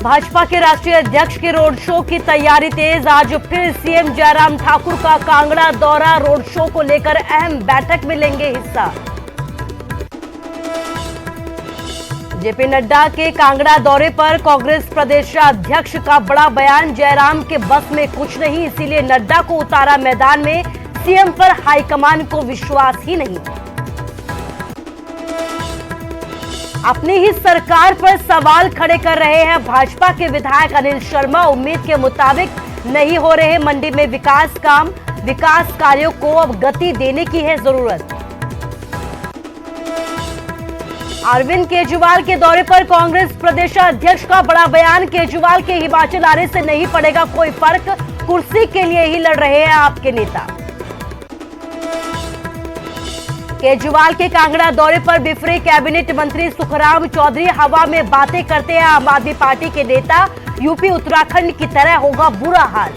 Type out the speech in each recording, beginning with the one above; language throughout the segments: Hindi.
भाजपा के राष्ट्रीय अध्यक्ष के रोड शो की तैयारी तेज। आज फिर सीएम जयराम ठाकुर का कांगड़ा दौरा। रोड शो को लेकर अहम बैठक में लेंगे हिस्सा। जेपी नड्डा के कांगड़ा दौरे पर कांग्रेस प्रदेशाध्यक्ष का बड़ा बयान। जयराम के बस में कुछ नहीं, इसीलिए नड्डा को उतारा मैदान में। सीएम पर हाईकमान को विश्वास ही नहीं। अपनी ही सरकार पर सवाल खड़े कर रहे हैं भाजपा के विधायक अनिल शर्मा। उम्मीद के मुताबिक नहीं हो रहे मंडी में विकास काम। विकास कार्यों को अब गति देने की है जरूरत। अरविंद केजरीवाल के दौरे पर कांग्रेस प्रदेशाध्यक्ष का बड़ा बयान। केजरीवाल के हिमाचल आने से नहीं पड़ेगा कोई फर्क, कुर्सी के लिए ही लड़ रहे हैं आपके नेता। केजरीवाल के कांगड़ा दौरे पर बिफरे कैबिनेट मंत्री सुखराम चौधरी। हवा में बातें करते हैं आम आदमी पार्टी के नेता। यूपी उत्तराखंड की तरह होगा बुरा हाल।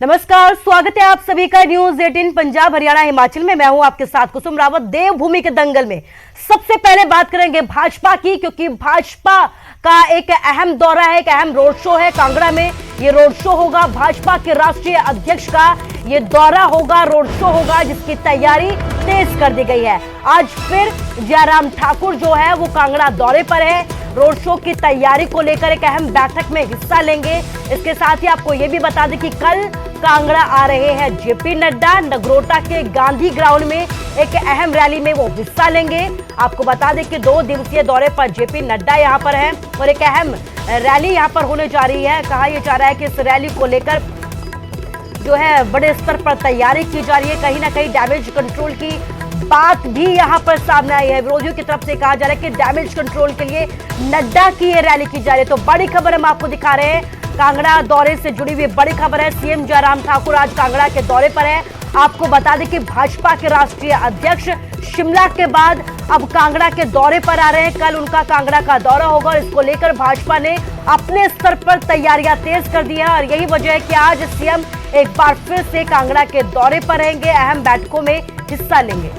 नमस्कार, स्वागत है आप सभी का न्यूज 18 पंजाब हरियाणा हिमाचल में। मैं हूं आपके साथ कुसुम रावत। देवभूमि के दंगल में सबसे पहले बात करेंगे भाजपा की, क्योंकि भाजपा का एक अहम दौरा है, एक अहम रोड शो है कांगड़ा में। ये रोड शो होगा, भाजपा के राष्ट्रीय अध्यक्ष का ये दौरा होगा, रोड शो होगा, जिसकी तैयारी तेज कर दी गई है। आज फिर जयराम ठाकुर जो है वो कांगड़ा दौरे पर है। रोड शो की तैयारी को लेकर एक अहम बैठक में हिस्सा लेंगे। इसके साथ ही आपको यह भी बता दें कि कल कांगड़ा आ रहे हैं जेपी नड्डा। नगरोटा के गांधी ग्राउंड में एक अहम रैली में वो हिस्सा लेंगे। आपको बता दें कि 2 दिवसीय दौरे पर जेपी नड्डा यहां पर हैं और एक अहम रैली यहां पर होने जा रही है। कहा यह जा रहा है कि इस रैली को लेकर जो है बड़े स्तर पर तैयारी की जा रही है। कहीं ना कहीं डैमेज कंट्रोल की बात भी यहां पर सामने आई है। विरोधियों की तरफ से कहा जा रहा है कि डैमेज कंट्रोल के लिए नड्डा की ये रैली की जा रही है। तो बड़ी खबर हम आपको दिखा रहे हैं, कांगड़ा दौरे से जुड़ी हुई बड़ी खबर है। सीएम जयराम ठाकुर आज कांगड़ा के दौरे पर है। आपको बता दें कि भाजपा के राष्ट्रीय अध्यक्ष शिमला के बाद अब कांगड़ा के दौरे पर आ रहे हैं। कल उनका कांगड़ा का दौरा होगा और इसको लेकर भाजपा ने अपने स्तर पर तैयारियां तेज कर दी है। और यही वजह है कि आज सीएम एक बार फिर से कांगड़ा के दौरे पर रहेंगे, अहम बैठकों में हिस्सा लेंगे।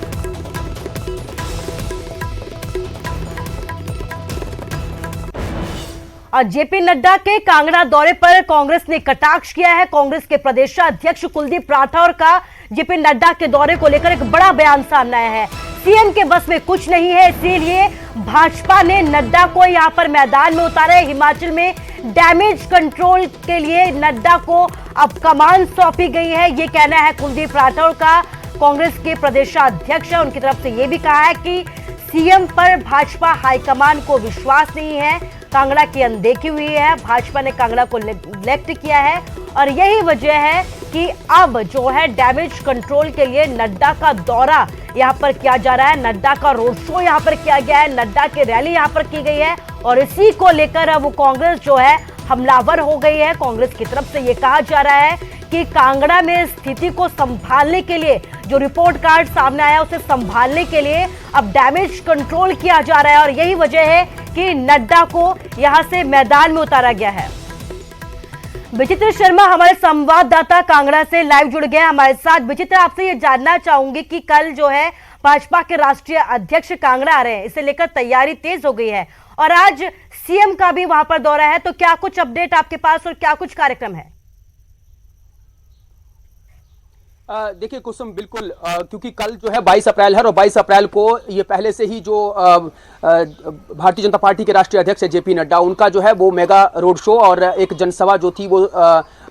और जेपी नड्डा के कांगड़ा दौरे पर कांग्रेस ने कटाक्ष किया है। कांग्रेस के प्रदेशाध्यक्ष कुलदीप राठौर का जेपी नड्डा के दौरे को लेकर एक बड़ा बयान सामने आया है। सीएम के बस में कुछ नहीं है, इसीलिए भाजपा ने नड्डा को यहां पर मैदान में उतारा है। हिमाचल में डैमेज कंट्रोल के लिए नड्डा को अब कमान सौंपी गई है, ये कहना है कुलदीप राठौर का। कांग्रेस के प्रदेशाध्यक्ष है, उनकी तरफ से यह भी कहा है कि सीएम पर भाजपा हाईकमान को विश्वास नहीं है। कांगड़ा की अनदेखी हुई है, भाजपा ने कांगड़ा को नेग्लेक्ट किया है और यही वजह है कि अब जो है डैमेज कंट्रोल के लिए नड्डा का दौरा यहां पर किया जा रहा है। नड्डा का रोड शो यहां पर किया गया है, नड्डा की रैली यहां पर की गई है और इसी को लेकर अब कांग्रेस जो है हमलावर हो गई है। कांग्रेस की तरफ से यह कहा जा रहा है कि कांगड़ा में स्थिति को संभालने के लिए जो रिपोर्ट कार्ड सामने आया उसे संभालने के लिए अब डैमेज कंट्रोल किया जा रहा है और यही वजह है कि नड्डा को यहां से मैदान में उतारा गया है। विचित्र शर्मा हमारे संवाददाता कांगड़ा से लाइव जुड़ गए हमारे साथ। विचित्र, आपसे ये जानना चाहूंगी कि कल जो है भाजपा के राष्ट्रीय अध्यक्ष कांगड़ा आ रहे हैं, इसे लेकर तैयारी तेज हो गई है और आज सीएम का भी वहां पर दौरा है, तो क्या कुछ अपडेट आपके पास और क्या कुछ कार्यक्रम है? देखिए कुसुम, बिल्कुल क्योंकि कल जो है 22 अप्रैल है और 22 अप्रैल को ये पहले से ही जो भारतीय जनता पार्टी के राष्ट्रीय अध्यक्ष है जेपी नड्डा, उनका जो है वो मेगा रोड शो और एक जनसभा जो थी वो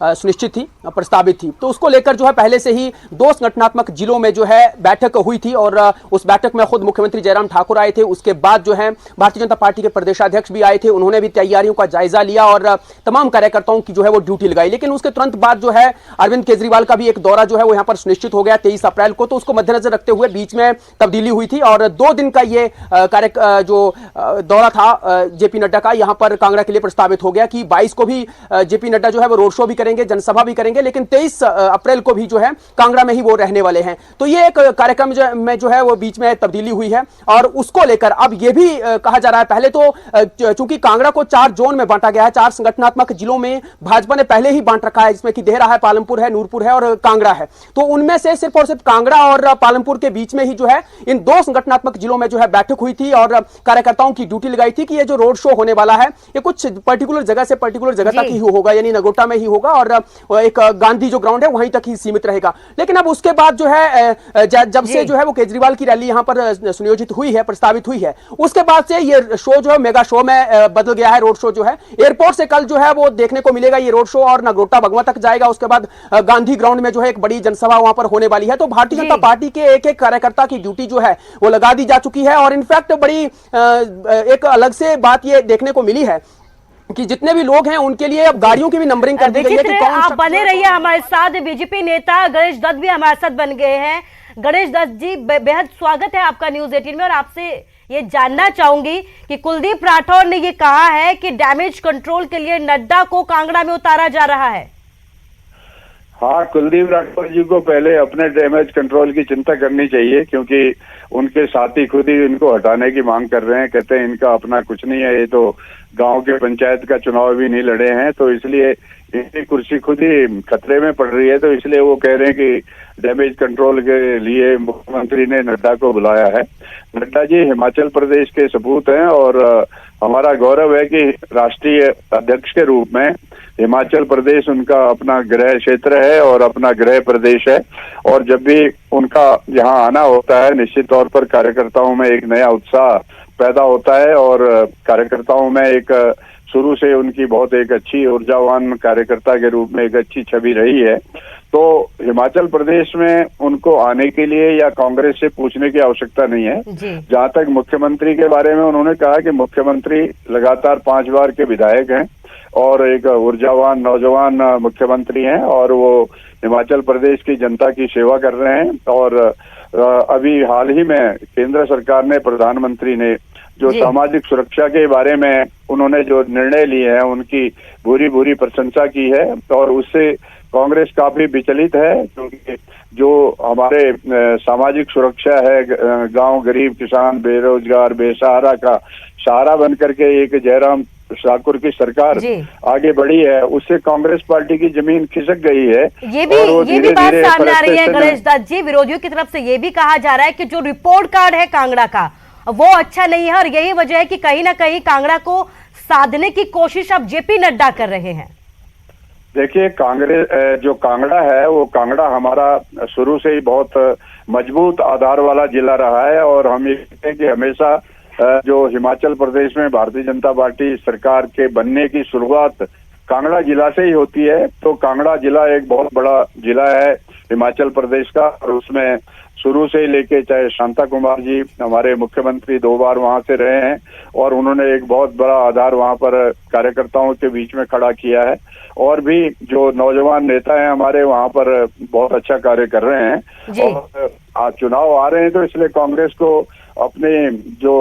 सुनिश्चित थी, प्रस्तावित थी। तो उसको लेकर जो है पहले से ही 2 संगठनात्मक जिलों में जो है बैठक हुई थी और उस बैठक में खुद मुख्यमंत्री जयराम ठाकुर आए थे। उसके बाद जो है भारतीय जनता पार्टी के प्रदेशाध्यक्ष भी आए थे, उन्होंने भी तैयारियों का जायजा लिया और तमाम कार्यकर्ताओं की जो है वो ड्यूटी लगाई। लेकिन उसके तुरंत बाद जो है अरविंद केजरीवाल का भी एक दौरा जो है वो यहाँ पर सुनिश्चित हो गया 23 अप्रैल को। तो उसको मद्देनजर रखते हुए बीच में तब्दीली हुई थी और 2 दिन का ये दौरा था जेपी नड्डा का यहाँ पर कांगड़ा के लिए प्रस्तावित हो गया कि 22 को भी जेपी नड्डा जो है वो रोड शो भी करेंगे करेंगे, जनसभा भी करेंगे, लेकिन 23 अप्रैल को भी जो है कांगड़ा में ही वो रहने वाले हैं। तो ये एक कार्यक्रम में जो है वो बीच में तब्दीली हुई है और उसको लेकर अब ये भी कहा जा रहा है, पहले तो चूंकि कांगड़ा को 4 जोन में बांटा गया है, 4 संगठनात्मक जिलों में भाजपा ने पहले ही बांट रखा है, जिसमें कि देहरा है, पालमपुर है, नूरपुर है और कांगड़ा है। तो उनमें से सिर्फ और सिर्फ कांगड़ा और पालमपुर के बीच में ही जो है इन 2 संगठनात्मक जिलों में जो है बैठक हुई थी और कार्यकर्ताओं की ड्यूटी लगाई थी कि ये जो रोड शो होने वाला है ये कुछ पर्टिकुलर जगह से पर्टिकुलर जगह तक ही होगा, यानी नगोटा में ही होगा और एक गांधी जो ग्राउंड है वहीं तक ही सीमित रहेगा। लेकिन अब उसके बाद जो है जब से जो है वो केजरीवाल की रैली यहां पर सुनियोजित हुई है, प्रस्तावित हुई है, उसके बाद से ये शो जो है मेगा शो में बदल गया है। रोड शो जो है एयरपोर्ट से कल जो है वो देखने को मिलेगा ये रोड शो और नगरोटा भगवा तक जाएगा। उसके बाद गांधी ग्राउंड में जो है एक बड़ी जनसभा वहां पर होने वाली है। तो भारतीय जनता पार्टी के एक एक कार्यकर्ता की ड्यूटी जो है वो लगा दी जा चुकी है और इनफैक्ट बड़ी एक अलग से बात ये देखने को मिली है कि जितने भी लोग हैं उनके लिए अब गाड़ियों की भी नंबरिंग कर दी गई है कि कौन आप बने रहिए हमारे साथ। बीजेपी नेता गणेश दत्त भी हमारे साथ बन गए हैं। गणेश दत्त जी, बेहद स्वागत है आपका न्यूज 18 में और आपसे ये जानना चाहूंगी कि कुलदीप राठौर ने ये कहा है कि डैमेज कंट्रोल के लिए नड्डा को कांगड़ा में उतारा जा रहा है। हाँ, कुलदीप राठौर जी को पहले अपने डैमेज कंट्रोल की चिंता करनी चाहिए, क्योंकि उनके साथी खुद ही इनको हटाने की मांग कर रहे हैं। कहते हैं इनका अपना कुछ नहीं है, ये तो गांव के पंचायत का चुनाव भी नहीं लड़े हैं, तो इसलिए इनकी कुर्सी खुद ही खतरे में पड़ रही है। तो इसलिए वो कह रहे हैं कि डैमेज कंट्रोल के लिए मुख्यमंत्री ने नड्डा को बुलाया है। नड्डा जी हिमाचल प्रदेश के सपूत हैं और हमारा गौरव है कि राष्ट्रीय अध्यक्ष के रूप में हिमाचल प्रदेश उनका अपना गृह क्षेत्र है और अपना गृह प्रदेश है। और जब भी उनका यहाँ आना होता है निश्चित तौर पर कार्यकर्ताओं में एक नया उत्साह पैदा होता है और कार्यकर्ताओं में एक शुरू से उनकी बहुत एक अच्छी ऊर्जावान कार्यकर्ता के रूप में एक अच्छी छवि रही है। तो हिमाचल प्रदेश में उनको आने के लिए या कांग्रेस से पूछने की आवश्यकता नहीं है। जहां तक मुख्यमंत्री के बारे में उन्होंने कहा कि मुख्यमंत्री लगातार 5 बार के विधायक हैं और एक ऊर्जावान नौजवान मुख्यमंत्री हैं और वो हिमाचल प्रदेश की जनता की सेवा कर रहे हैं। और अभी हाल ही में केंद्र सरकार ने, प्रधानमंत्री ने जो सामाजिक सुरक्षा के बारे में उन्होंने जो निर्णय लिए हैं उनकी भूरी भूरी प्रशंसा की है और उससे कांग्रेस काफी विचलित है, क्योंकि जो हमारे सामाजिक सुरक्षा है, गांव गरीब किसान बेरोजगार बेसहारा का सहारा बन करके एक जयराम ठाकुर की सरकार आगे बढ़ी है, उससे कांग्रेस पार्टी की जमीन खिसक गई है। ये भी बात सामने आ रही है गणेश दत्त जी, विरोधियों की तरफ से ये भी कहा जा रहा है कि जो रिपोर्ट कार्ड है कांगड़ा का वो अच्छा नहीं है और यही वजह है कि कहीं ना कहीं कांगड़ा को साधने की कोशिश अब जेपी नड्डा कर रहे हैं। देखिए, कांग्रेस जो कांगड़ा है वो कांगड़ा हमारा शुरू से ही बहुत मजबूत आधार वाला जिला रहा है और हम ये कहते हैं कि हमेशा जो हिमाचल प्रदेश में भारतीय जनता पार्टी सरकार के बनने की शुरुआत कांगड़ा जिला से ही होती है। तो कांगड़ा जिला एक बहुत बड़ा जिला है हिमाचल प्रदेश का और उसमें शुरू से ही लेके चाहे शांता कुमार जी हमारे मुख्यमंत्री 2 बार वहां से रहे हैं और उन्होंने एक बहुत बड़ा आधार वहां पर कार्यकर्ताओं के बीच में खड़ा किया है और भी जो नौजवान नेता हैं हमारे वहां पर बहुत अच्छा कार्य कर रहे हैं। और आज चुनाव आ रहे हैं तो इसलिए कांग्रेस को अपने जो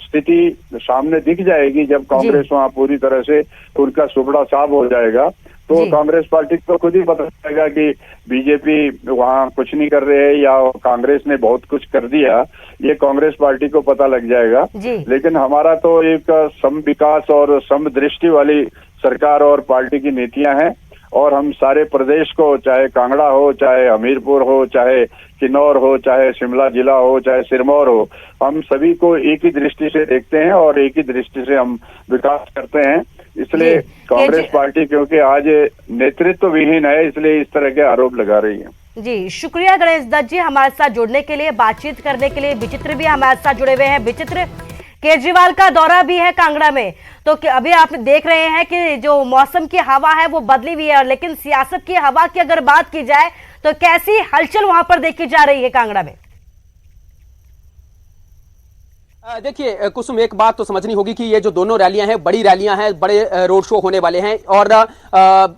स्थिति सामने दिख जाएगी जब कांग्रेस वहां पूरी तरह से उनका सुपड़ा साफ हो जाएगा तो कांग्रेस पार्टी को खुद ही पता चलेगा कि बीजेपी वहां कुछ नहीं कर रहे हैं या कांग्रेस ने बहुत कुछ कर दिया, ये कांग्रेस पार्टी को पता लग जाएगा। लेकिन हमारा तो एक सम विकास और सम दृष्टि वाली सरकार और पार्टी की नीतियां हैं और हम सारे प्रदेश को, चाहे कांगड़ा हो, चाहे हमीरपुर हो, चाहे किन्नौर हो, चाहे शिमला जिला हो, चाहे सिरमौर हो, हम सभी को एक ही दृष्टि से देखते हैं और एक ही दृष्टि से हम विकास करते हैं। इसलिए कांग्रेस पार्टी क्योंकि आज नेतृत्व विहीन है इसलिए इस तरह के आरोप लगा रही है। जी शुक्रिया गणेश दत्त जी हमारे साथ जुड़ने के लिए, बातचीत करने के लिए। विचित्र भी हमारे साथ जुड़े हुए हैं। विचित्र, केजरीवाल का दौरा भी है कांगड़ा में, तो अभी आप देख रहे हैं कि जो मौसम की हवा है वो बदली हुई है, लेकिन सियासत की हवा की अगर बात की जाए तो कैसी हलचल वहां पर देखी जा रही है कांगड़ा में? देखिए कुसुम, एक बात तो समझनी होगी कि ये जो दोनों रैलियां हैं बड़ी रैलियां हैं, बड़े रोड शो होने वाले हैं और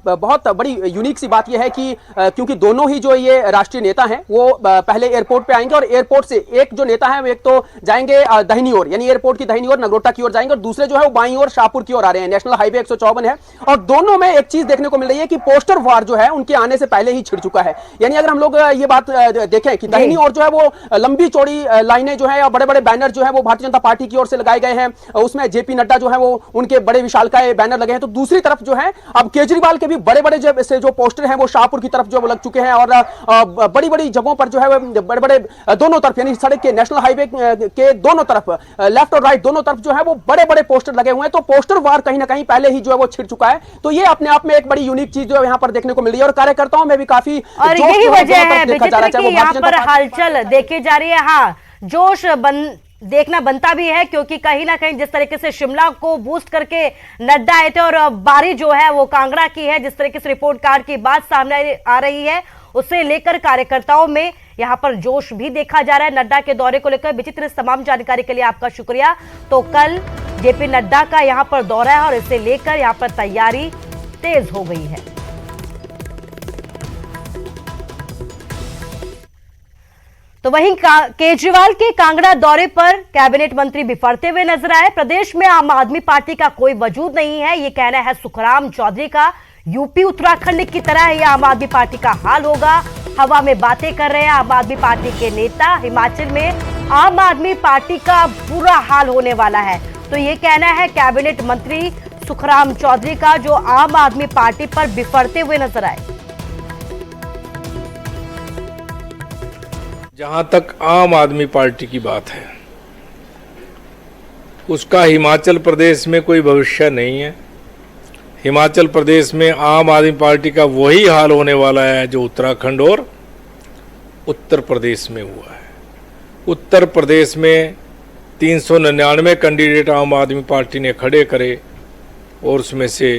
बहुत बड़ी यूनिक सी बात यह है कि क्योंकि दोनों ही जो ये राष्ट्रीय नेता हैं वो पहले एयरपोर्ट पे आएंगे और एयरपोर्ट से एक जो नेता है वो एक तो जाएंगे दाहिनी ओर, यानी एयरपोर्ट की दाहिनी ओर नगरोटा की ओर जाएंगे और दूसरे जो है वो बाईं ओर शाहपुर की ओर आ रहे हैं। नेशनल हाईवे 154 है और दोनों में एक चीज देखने को मिल रही है कि पोस्टर वार जो है उनके आने से पहले ही छिड़ चुका है। यानी अगर हम लोग ये बात देखें कि दाहिनी ओर जो है वो लंबी चौड़ी लाइनें जो है या बड़े बड़े बैनर जो है वो भारतीय जनता पार्टी की ओर से लगाए गए हैं, उसमें जेपी नड्डा जो है वो उनके बड़े विशालकाय बैनर लगे हैं। तो दूसरी तरफ जो है अब केजरीवाल के भी बड़े बड़े जो पोस्टर हैं वो शाहपुर की तरफ जो वो लग चुके हैं और बड़ी बड़ी जगहों पर जो है बड़े बड़े दोनों तरफ यानी सड़क के नेशनल हाईवे के दोनों तरफ लेफ्ट और राइट दोनों तरफ जो है वो बड़े बड़े पोस्टर लगे हुए हैं। तो पोस्टर वार कहीं ना कहीं पहले ही जो है वो छिड़ चुका है। तो ये अपने आप में एक बड़ी यूनिक चीज जो है यहाँ पर देखने को मिल रही है और कार्यकर्ताओं में भी काफी और यही वजह है विचित्र की यहाँ पर हलचल देखी जा रही है। हाँ, जोश देखना बनता भी है क्योंकि कहीं ना कहीं जिस तरीके से शिमला को बूस्ट करके नड्डा आए थे और बारी जो है वो कांगड़ा की है, जिस तरीके से रिपोर्ट कार्ड की बात सामने आ रही है उसे लेकर कार्यकर्ताओं में यहां पर जोश भी देखा जा रहा है। नड्डा के दौरे को लेकर विचित्र इस तमाम जानकारी के लिए आपका शुक्रिया। तो कल जेपी नड्डा का यहां पर दौरा है और इसे लेकर यहां पर तैयारी तेज हो गई है। तो वहीं केजरीवाल के कांगड़ा दौरे पर कैबिनेट मंत्री बिफरते हुए नजर आए। प्रदेश में आम आदमी पार्टी का कोई वजूद नहीं है, ये कहना है सुखराम चौधरी का। यूपी उत्तराखंड की तरह ये आम आदमी पार्टी का हाल होगा। हवा में बातें कर रहे हैं आम आदमी पार्टी के नेता। हिमाचल में आम आदमी पार्टी का बुरा हाल होने वाला है, तो ये कहना है कैबिनेट मंत्री सुखराम चौधरी का, जो आम आदमी पार्टी पर बिफरते हुए नजर आए। जहां तक आम आदमी पार्टी की बात है, उसका हिमाचल प्रदेश में कोई भविष्य नहीं है। हिमाचल प्रदेश में आम आदमी पार्टी का वही हाल होने वाला है जो उत्तराखंड और उत्तर प्रदेश में हुआ है। उत्तर प्रदेश में 399 कैंडिडेट आम आदमी पार्टी ने खड़े करे और उसमें से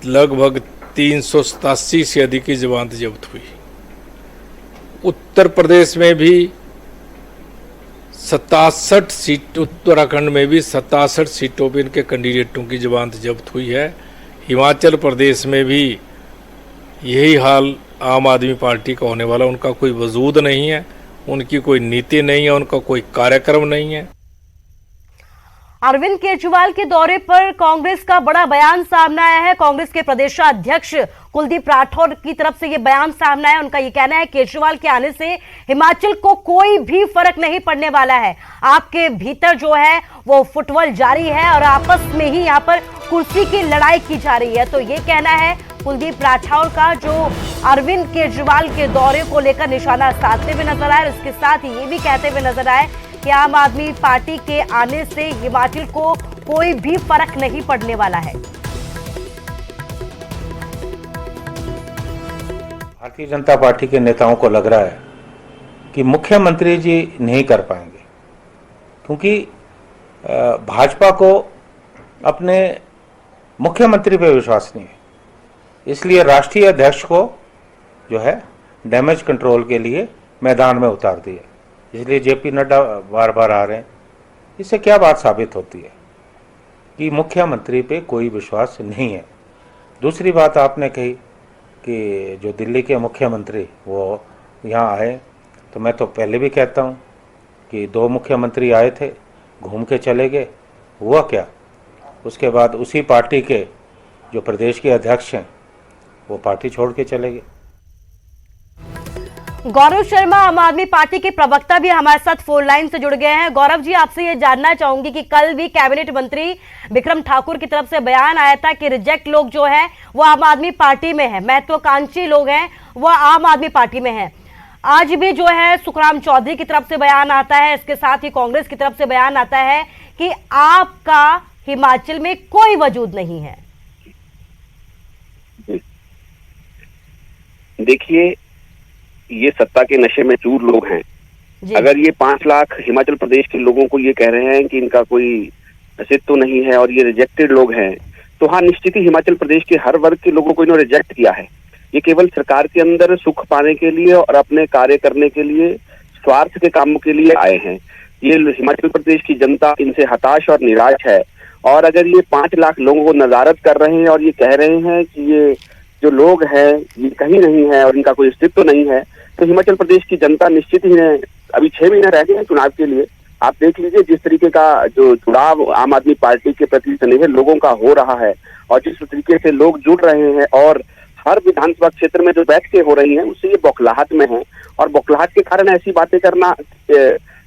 लगभग 387 से अधिक की जमानत जब्त हुई। उत्तर प्रदेश में भी 67 सीट, उत्तराखंड में भी 67 सीटों पर इनके कैंडिडेटों की जमानत जब्त हुई है। हिमाचल प्रदेश में भी यही हाल आम आदमी पार्टी का होने वाला। उनका कोई वजूद नहीं है, उनकी कोई नीति नहीं है, उनका कोई कार्यक्रम नहीं है। अरविंद केजरीवाल के दौरे पर कांग्रेस का बड़ा बयान सामने आया है। कांग्रेस के प्रदेशाध्यक्ष कुलदीप राठौर की तरफ से यह बयान सामने आया। उनका यह कहना है केजरीवाल के आने से हिमाचल को कोई भी फर्क नहीं पड़ने वाला है। आपके भीतर जो है वो फुटबॉल जारी है और आपस में ही यहाँ पर कुर्सी की लड़ाई की जा रही है। तो ये कहना है कुलदीप राठौर का, जो अरविंद केजरीवाल के दौरे को लेकर निशाना साधते हुए नजर आए। इसके साथ ये भी कहते हुए नजर आए कि आम आदमी पार्टी के आने से हिमाचल को कोई भी फर्क नहीं पड़ने वाला है। भारतीय जनता पार्टी के नेताओं को लग रहा है कि मुख्यमंत्री जी नहीं कर पाएंगे, क्योंकि भाजपा को अपने मुख्यमंत्री पे विश्वास नहीं है। इसलिए राष्ट्रीय अध्यक्ष को जो है डैमेज कंट्रोल के लिए मैदान में उतार दिया। इसलिए जेपी नड्डा बार बार आ रहे हैं। इससे क्या बात साबित होती है कि मुख्यमंत्री पे कोई विश्वास नहीं है। दूसरी बात आपने कही कि जो दिल्ली के मुख्यमंत्री वो यहाँ आए, तो मैं तो पहले भी कहता हूँ कि 2 मुख्यमंत्री आए थे, घूम के चले गए। हुआ क्या? उसके बाद उसी पार्टी के जो प्रदेश के अध्यक्ष हैं वो पार्टी छोड़ के चले गए। गौरव शर्मा आम आदमी पार्टी के प्रवक्ता भी हमारे साथ फोन लाइन से जुड़ गए हैं। गौरव जी, आपसे ये जानना चाहूंगी कि कल भी कैबिनेट मंत्री बिक्रम ठाकुर की तरफ से बयान आया था कि रिजेक्ट लोग जो है वो आम आदमी पार्टी में है, महत्वाकांक्षी लोग हैं वो आम आदमी पार्टी में है। आज भी जो है सुखराम चौधरी की तरफ से बयान आता है, इसके साथ ही कांग्रेस की तरफ से बयान आता है कि आपका हिमाचल में कोई वजूद नहीं है। देखिए, ये सत्ता के नशे में चूर लोग हैं। अगर ये 5 लाख हिमाचल प्रदेश के लोगों को ये कह रहे हैं कि इनका कोई अस्तित्व नहीं है और ये रिजेक्टेड लोग हैं, तो हाँ, निश्चित ही हिमाचल प्रदेश के हर वर्ग के लोगों को इन्होंने रिजेक्ट किया है। ये केवल सरकार के अंदर सुख पाने के लिए और अपने कार्य करने के लिए, स्वार्थ के कामों के लिए आए हैं। ये हिमाचल प्रदेश की जनता इनसे हताश और निराश है। और अगर ये 5 लाख लोगों को नजारत कर रहे हैं और ये कह रहे हैं कि ये जो लोग हैं ये कहीं नहीं है और इनका कोई अस्तित्व नहीं है, तो हिमाचल प्रदेश की जनता निश्चित ही है। अभी 6 महीने रह गए हैं चुनाव के लिए। आप देख लीजिए जिस तरीके का जो जुड़ाव आम आदमी पार्टी के प्रति स्नेह लोगों का हो रहा है और जिस तरीके से लोग जुड़ रहे हैं और हर विधानसभा क्षेत्र में जो बैठकें हो रही हैं उससे ये बौखलाहट में है। और बौखलाहट के कारण ऐसी बातें करना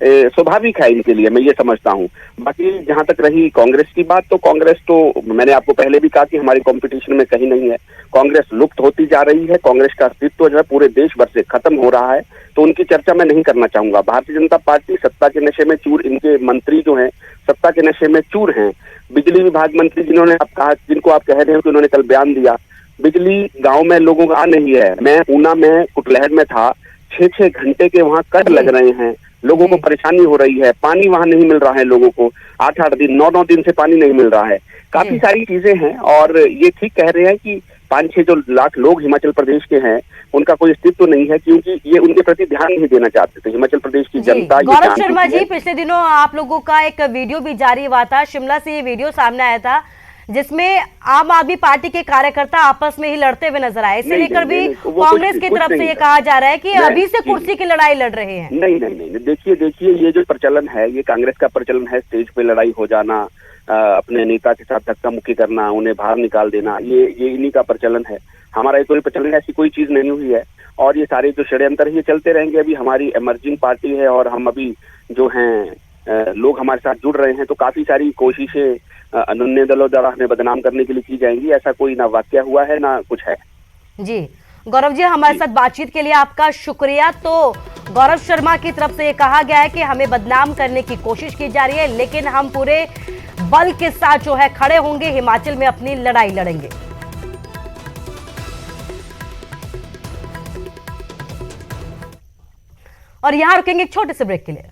स्वाभाविक है इनके लिए, मैं ये समझता हूँ। बाकी जहां तक रही कांग्रेस की बात, तो कांग्रेस तो मैंने आपको पहले भी कहा कि हमारी कंपटीशन में कहीं नहीं है। कांग्रेस लुप्त होती जा रही है, कांग्रेस का अस्तित्व जो है पूरे देश भर से खत्म हो रहा है, तो उनकी चर्चा मैं नहीं करना चाहूंगा। भारतीय जनता पार्टी सत्ता के नशे में चूर, इनके मंत्री जो हैं सत्ता के नशे में चूर हैं। बिजली विभाग मंत्री जिन्होंने आप कहा, जिनको आप कह रहे हो कि उन्होंने कल बयान दिया, बिजली गांव में लोगों का नहीं है। मैं ऊना में कुटलहर में था, 6-6 घंटे के वहां कट लग रहे हैं, लोगों को परेशानी हो रही है, पानी वहां नहीं मिल रहा है लोगों को, 8-8 दिन 9-9 दिन से पानी नहीं मिल रहा है। काफी सारी चीजें हैं और ये ठीक कह रहे हैं कि 5-6 जो लाख लोग हिमाचल प्रदेश के हैं उनका कोई अस्तित्व नहीं है, क्योंकि ये उनके प्रति ध्यान नहीं देना चाहते थे। हिमाचल प्रदेश की जनता गौरव शर्मा जी, पिछले दिनों आप लोगों का एक वीडियो भी जारी हुआ था, शिमला से ये वीडियो सामने आया था जिसमें आम आदमी पार्टी के कार्यकर्ता आपस में ही लड़ते हुए नजर आए। इसे लेकर भी कांग्रेस की तरफ से ये कहा जा रहा है कि अभी से कुर्सी की लड़ाई लड़ रहे हैं। नहीं, देखिए ये जो प्रचलन है ये कांग्रेस का प्रचलन है। स्टेज पे लड़ाई हो जाना, अपने नेता के साथ धक्का मुक्की करना, उन्हें बाहर निकाल देना, ये इन्हीं का प्रचलन है। हमारा ये कोई प्रचलन, ऐसी कोई चीज नहीं हुई है। और ये सारे जो षड्यंत्र ये चलते रहेंगे। अभी हमारी इमर्जिंग पार्टी है और हम अभी जो हैं लोग हमारे साथ जुड़ रहे हैं, तो काफी सारी कोशिशें अन्य दलों द्वारा हमें बदनाम करने के लिए की जाएंगी। ऐसा कोई ना वाक्य हुआ है ना कुछ है। जी गौरव जी, हमारे साथ बातचीत के लिए आपका शुक्रिया। तो गौरव शर्मा की तरफ से ये कहा गया है कि हमें बदनाम करने की कोशिश की जा रही है, लेकिन हम पूरे बल के साथ जो है खड़े होंगे, हिमाचल में अपनी लड़ाई लड़ेंगे। और यहां रुकेंगे एक छोटे से ब्रेक के लिए।